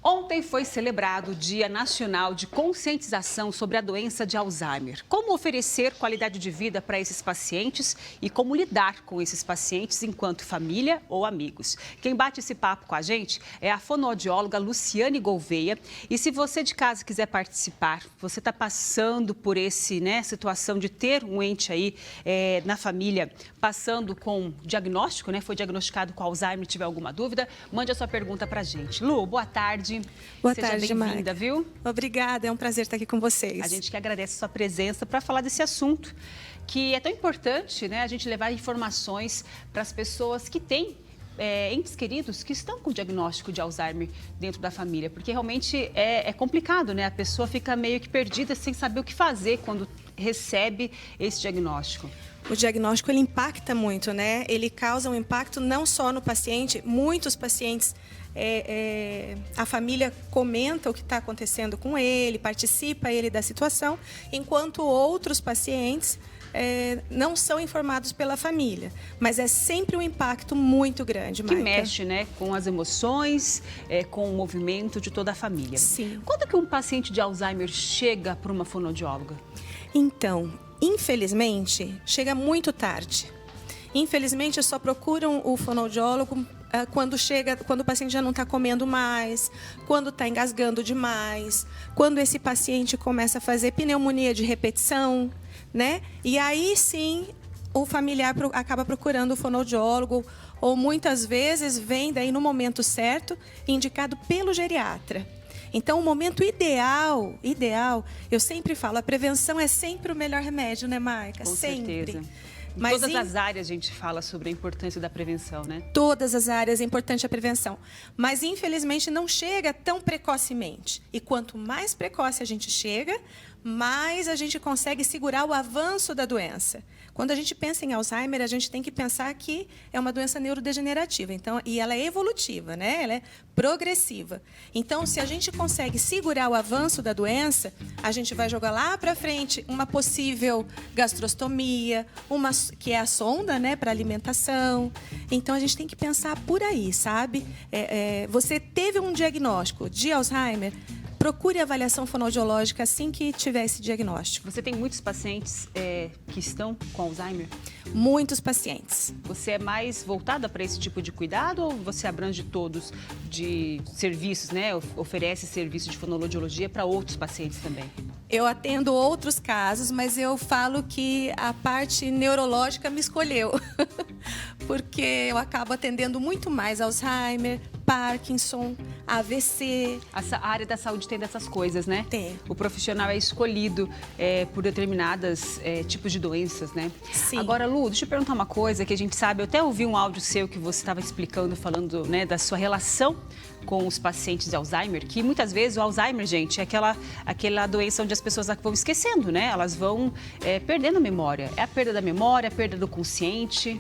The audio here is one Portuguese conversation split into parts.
Ontem foi celebrado o Dia Nacional de Conscientização sobre a doença de Alzheimer. Como oferecer qualidade de vida para esses pacientes e como lidar com esses pacientes enquanto família ou amigos. Quem bate esse papo com a gente é a fonoaudióloga Luciane Gouveia. E se você de casa quiser participar, você está passando por situação de ter um ente aí na família, passando com diagnóstico, foi diagnosticado com Alzheimer, tiver alguma dúvida, mande a sua pergunta para a gente. Lu, boa tarde. Boa Seja tarde, bem-vinda, viu? Obrigada, é um prazer estar aqui com vocês. A gente que agradece a sua presença para falar desse assunto, que é tão importante, a gente levar informações para as pessoas que têm entes queridos que estão com diagnóstico de Alzheimer dentro da família, porque realmente é complicado, A pessoa fica meio que perdida sem saber o que fazer quando recebe esse diagnóstico. O diagnóstico, ele impacta muito, Ele causa um impacto não só no paciente, muitos pacientes, a família comenta o que está acontecendo com ele, participa ele da situação, enquanto outros pacientes não são informados pela família. Mas é sempre um impacto muito grande, Que Maica. mexe, com as emoções, com o movimento de toda a família. Sim. Quando que um paciente de Alzheimer chega para uma fonoaudióloga? Então, infelizmente, chega muito tarde. Infelizmente, só procuram o fonoaudiólogo quando o paciente já não está comendo mais, quando está engasgando demais, quando esse paciente começa a fazer pneumonia de repetição, E aí sim o familiar acaba procurando o fonoaudiólogo, ou muitas vezes vem daí no momento certo, indicado pelo geriatra. Então, o momento ideal, eu sempre falo, a prevenção é sempre o melhor remédio, Maica? Com sempre. certeza. Em todas as áreas a gente fala sobre a importância da prevenção, Todas as áreas é importante a prevenção. Mas, infelizmente, não chega tão precocemente. E quanto mais precoce a gente chega, mais a gente consegue segurar o avanço da doença. Quando a gente pensa em Alzheimer, a gente tem que pensar que é uma doença neurodegenerativa. Então, e ela é evolutiva, Ela é progressiva. Então, se a gente consegue segurar o avanço da doença, a gente vai jogar lá para frente uma possível gastrostomia, que é a sonda, para alimentação. Então, a gente tem que pensar por aí, sabe? Você teve um diagnóstico de Alzheimer, procure avaliação fonoaudiológica assim que tiver esse diagnóstico. Você tem muitos pacientes que estão com Alzheimer? Muitos pacientes. Você é mais voltada para esse tipo de cuidado ou você abrange todos de serviços, Oferece serviço de fonoaudiologia para outros pacientes também? Eu atendo outros casos, mas eu falo que a parte neurológica me escolheu. Porque eu acabo atendendo muito mais Alzheimer, Parkinson, AVC. A área da saúde tem dessas coisas, Tem. O profissional é escolhido por determinados tipos de doenças, Sim. Agora, Lu, deixa eu perguntar uma coisa que a gente sabe, eu até ouvi um áudio seu que você estava explicando, falando da sua relação com os pacientes de Alzheimer, que muitas vezes o Alzheimer, gente, é aquela doença onde as pessoas vão esquecendo, Elas vão perdendo a memória. É a perda da memória, a perda do consciente,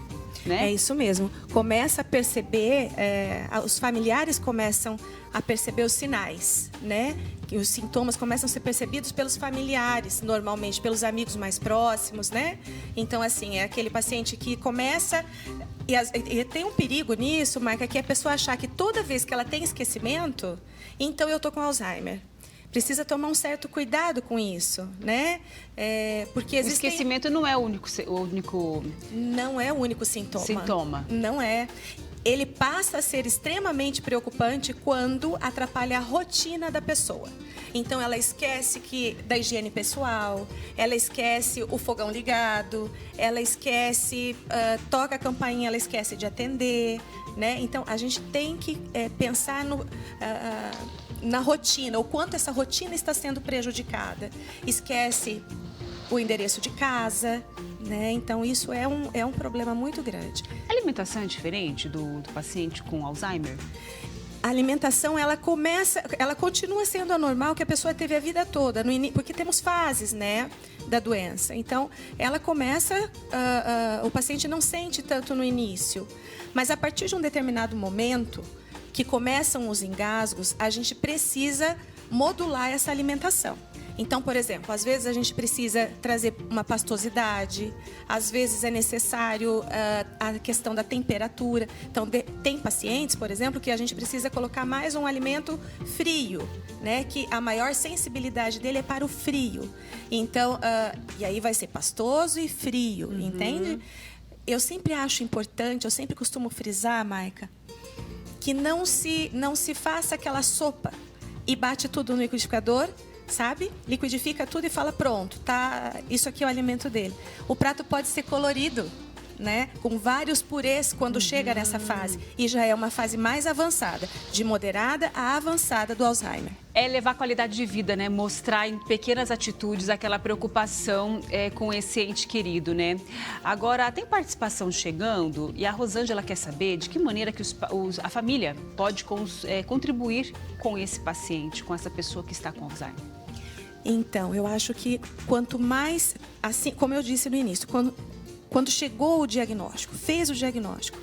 É isso mesmo. Começa a perceber, os familiares começam a perceber os sinais, Que os sintomas começam a ser percebidos pelos familiares, normalmente pelos amigos mais próximos, Então, assim, é aquele paciente que começa... E tem um perigo nisso, Maica, que é a pessoa achar que toda vez que ela tem esquecimento, então eu estou com Alzheimer. Precisa tomar um certo cuidado com isso, porque o esquecimento não é o único... Não é o único sintoma. Não é. Ele passa a ser extremamente preocupante quando atrapalha a rotina da pessoa. Então, ela esquece da higiene pessoal, ela esquece o fogão ligado, ela esquece, toca a campainha, ela esquece de atender, Então, a gente tem que pensar na rotina, o quanto essa rotina está sendo prejudicada. Esquece o endereço de casa, Então, isso é um problema muito grande. A alimentação é diferente do paciente com Alzheimer? A alimentação, ela continua sendo a normal que a pessoa teve a vida toda, porque temos fases, da doença. Então, ela começa, o paciente não sente tanto no início, mas a partir de um determinado momento, que começam os engasgos, a gente precisa modular essa alimentação. Então, por exemplo, às vezes a gente precisa trazer uma pastosidade, às vezes é necessário a questão da temperatura. Então, tem pacientes, por exemplo, que a gente precisa colocar mais um alimento frio, né? Que a maior sensibilidade dele é para o frio. Então, e aí vai ser pastoso e frio, entende? Eu sempre acho importante, eu sempre costumo frisar, Maica, que não se faça aquela sopa e bate tudo no liquidificador, sabe? Liquidifica tudo e fala, pronto, tá, isso aqui é o alimento dele. O prato pode ser colorido, né? Com vários purês quando chega nessa fase. E já é uma fase mais avançada, de moderada a avançada do Alzheimer. É levar qualidade de vida, né? Mostrar em pequenas atitudes aquela preocupação com esse ente querido, né? Agora, tem participação chegando e a Rosângela quer saber de que maneira que a família pode contribuir com esse paciente, com essa pessoa que está com Alzheimer. Então, eu acho que quanto mais, assim, como eu disse no início, quando chegou o diagnóstico, fez o diagnóstico,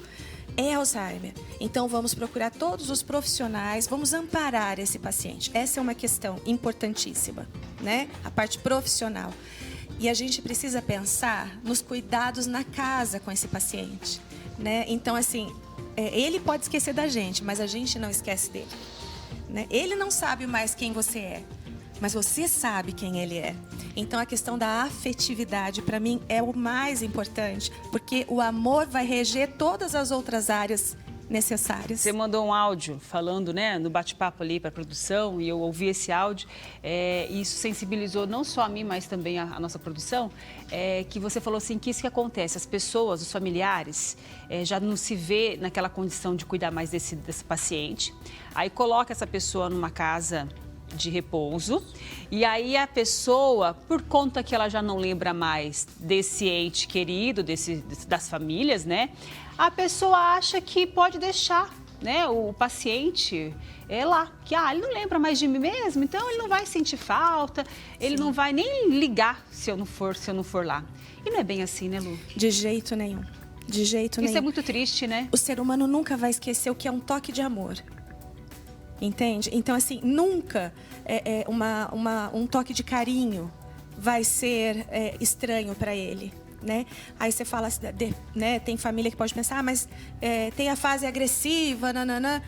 é Alzheimer. Então, vamos procurar todos os profissionais, vamos amparar esse paciente. Essa é uma questão importantíssima, né? A parte profissional. E a gente precisa pensar nos cuidados na casa com esse paciente, né? Então, assim, ele pode esquecer da gente, mas a gente não esquece dele, né? Ele não sabe mais quem você é, mas você sabe quem ele é. Então, a questão da afetividade, para mim, é o mais importante, porque o amor vai reger todas as outras áreas necessárias. Você mandou um áudio falando, né, no bate-papo ali para a produção, e eu ouvi esse áudio, e isso sensibilizou não só a mim, mas também a nossa produção, que você falou assim, que isso que acontece, as pessoas, os familiares, já não se vê naquela condição de cuidar mais desse paciente, aí coloca essa pessoa numa casa de repouso, e aí a pessoa, por conta que ela já não lembra mais desse ente querido, das famílias, né? A pessoa acha que pode deixar, né, o paciente lá, que ele não lembra mais de mim mesmo, então ele não vai sentir falta, ele não vai nem ligar se eu não for lá. E não é bem assim, né, Lu? De jeito nenhum. De jeito nenhum. Isso é muito triste, né? O ser humano nunca vai esquecer o que é um toque de amor. Entende? Então, assim, nunca um toque de carinho vai ser estranho para ele, né? Aí você fala, né? Tem família que pode pensar, mas tem a fase agressiva, nananã.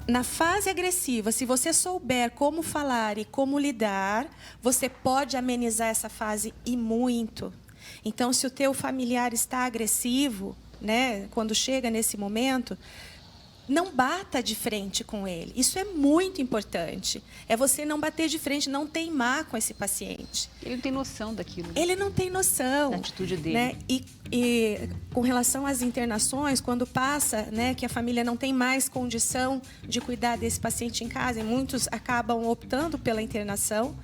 Na fase agressiva, se você souber como falar e como lidar, você pode amenizar essa fase e muito. Então, se o teu familiar está agressivo, né? Quando chega nesse momento, não bata de frente com ele. Isso é muito importante. É você não bater de frente, não teimar com esse paciente. Ele não tem noção daquilo. Ele não tem noção. Da atitude dele. Né? E com relação às internações, quando passa, né, que a família não tem mais condição de cuidar desse paciente em casa, e muitos acabam optando pela internação,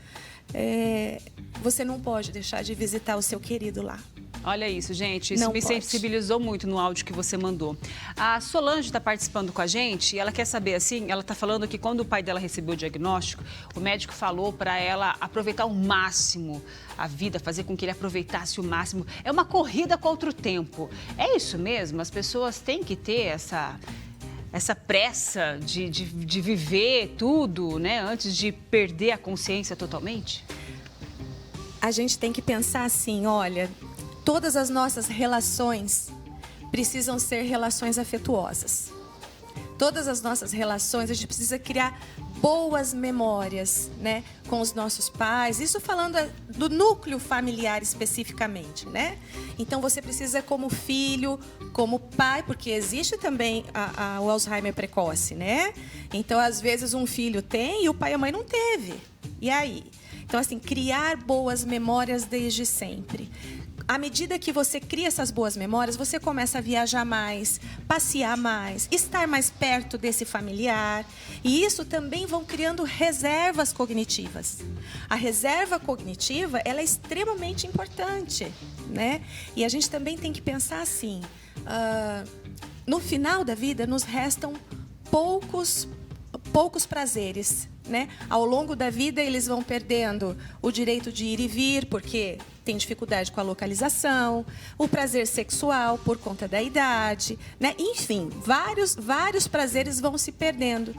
você não pode deixar de visitar o seu querido lá. Olha isso, gente. Isso me sensibilizou muito no áudio que você mandou. A Solange está participando com a gente e ela quer saber, assim, ela está falando que quando o pai dela recebeu o diagnóstico, o médico falou para ela aproveitar ao máximo a vida, fazer com que ele aproveitasse o máximo. É uma corrida contra o tempo. É isso mesmo? As pessoas têm que ter essa pressa de viver tudo, né, antes de perder a consciência totalmente? A gente tem que pensar assim, olha, todas as nossas relações precisam ser relações afetuosas. Todas as nossas relações, a gente precisa criar boas memórias, né, com os nossos pais. Isso falando do núcleo familiar especificamente, né? Então, você precisa como filho, como pai, porque existe também o Alzheimer precoce, né? Então, às vezes, um filho tem e o pai e a mãe não teve. E aí? Então, assim, criar boas memórias desde sempre. À medida que você cria essas boas memórias, você começa a viajar mais, passear mais, estar mais perto desse familiar. E isso também vão criando reservas cognitivas. A reserva cognitiva, ela é extremamente importante, né? E a gente também tem que pensar assim, no final da vida nos restam poucos prazeres, né? Ao longo da vida eles vão perdendo o direito de ir e vir, porque tem dificuldade com a localização, o prazer sexual por conta da idade, né? Enfim, vários prazeres vão se perdendo.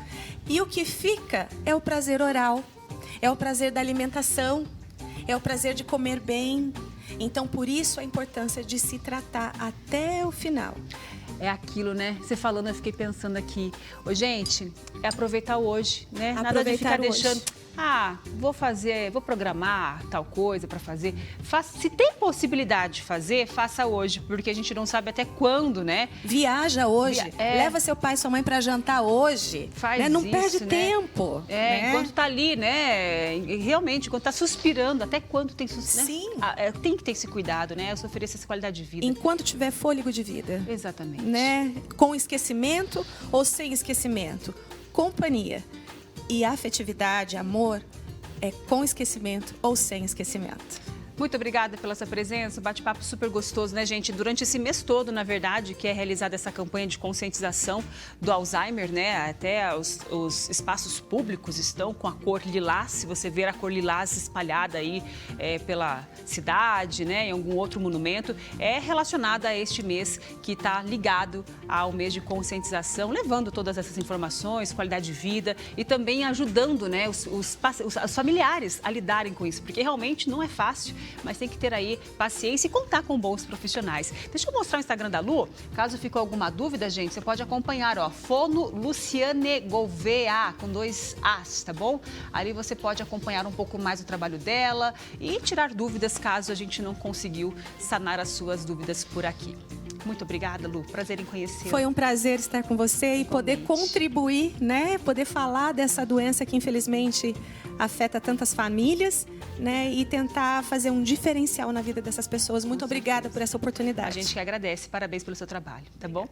E o que fica é o prazer oral. é o prazer da alimentação, é o prazer de comer bem. Então, por isso, a importância de se tratar até o final. É aquilo, né? Você falando, eu fiquei pensando aqui. Ô, gente, é aproveitar hoje, né? Nada de ficar deixando... vou programar tal coisa para fazer. Se tem possibilidade de fazer, faça hoje, porque a gente não sabe até quando, né? Viaja hoje, leva seu pai e sua mãe para jantar hoje. Faz né? Não isso, perde né? tempo. Né? Enquanto tá ali, né? Realmente, enquanto tá suspirando, até quando tem suspirando? Sim. Tem que ter esse cuidado, né? Eu ofereço essa qualidade de vida. Enquanto tiver fôlego de vida. Exatamente. Né? Com esquecimento ou sem esquecimento. Companhia. E afetividade, amor, é com esquecimento ou sem esquecimento. Muito obrigada pela sua presença, bate-papo super gostoso, né, gente? Durante esse mês todo, na verdade, que é realizada essa campanha de conscientização do Alzheimer, né? Até os espaços públicos estão com a cor lilás. Se você ver a cor lilás espalhada aí pela cidade, né, em algum outro monumento, é relacionada a este mês que está ligado ao mês de conscientização, levando todas essas informações, qualidade de vida e também ajudando, né, os familiares a lidarem com isso, porque realmente não é fácil. Mas tem que ter aí paciência e contar com bons profissionais. Deixa eu mostrar o Instagram da Lu. Caso ficou alguma dúvida, gente, você pode acompanhar, ó, Fono Luciane Gouveia, com 2 As, tá bom? Ali você pode acompanhar um pouco mais o trabalho dela e tirar dúvidas caso a gente não conseguiu sanar as suas dúvidas por aqui. Muito obrigada, Lu. Prazer em conhecer. Foi um prazer estar com você e poder contribuir, né? Poder falar dessa doença que infelizmente afeta tantas famílias, né? E tentar fazer um diferencial na vida dessas pessoas. Muito obrigada por essa oportunidade. A gente que agradece. Parabéns pelo seu trabalho, tá bom?